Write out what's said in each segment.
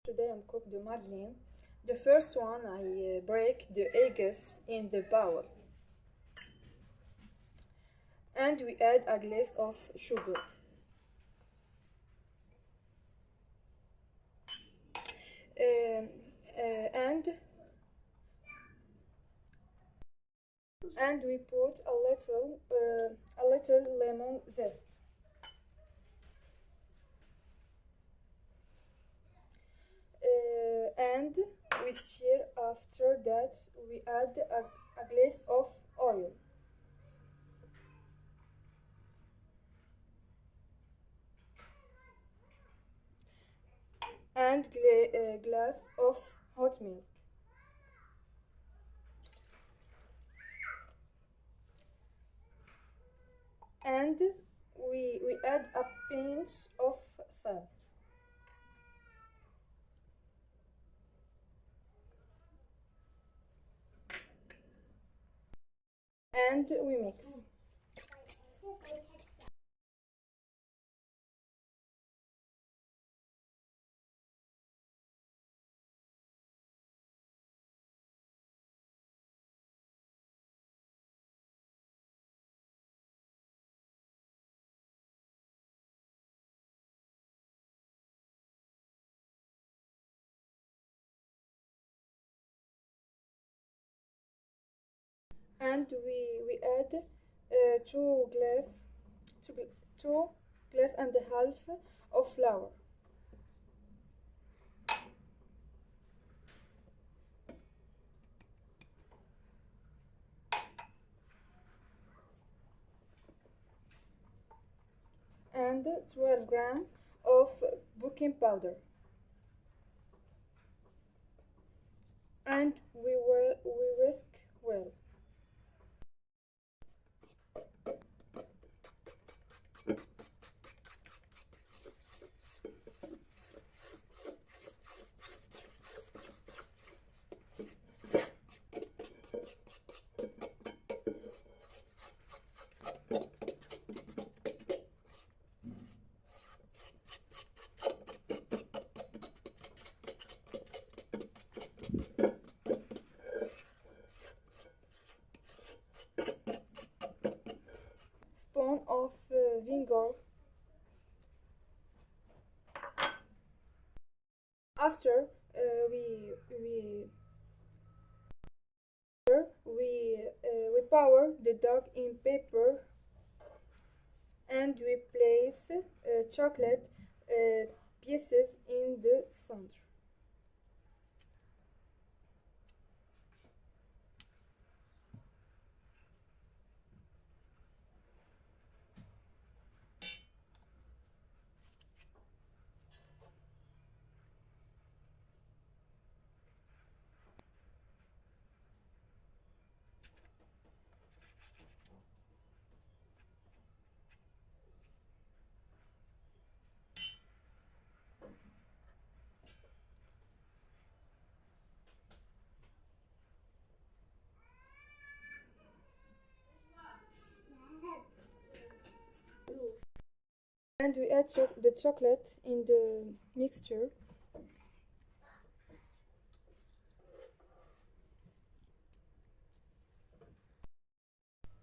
Today I'm cook the madeleine. The first one I break the eggs in the bowl and we add a glass of sugar. Um, and we put a little lemon zest. And we stir. After that we add a glass of oil and glass of hot milk. And we add a pinch of salt. And we mix. And we add two glass and a half of flour. And 12 grams of baking powder. And we whisk well. Spoon of vinegar. After we pour the dough in paper and we place chocolate pieces in the center. And we add the chocolate in the mixture.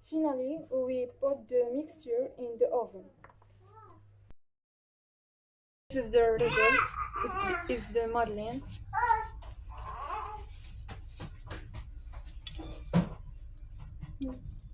Finally, we put the mixture in the oven. This is the result. Is the madeleine. Yes.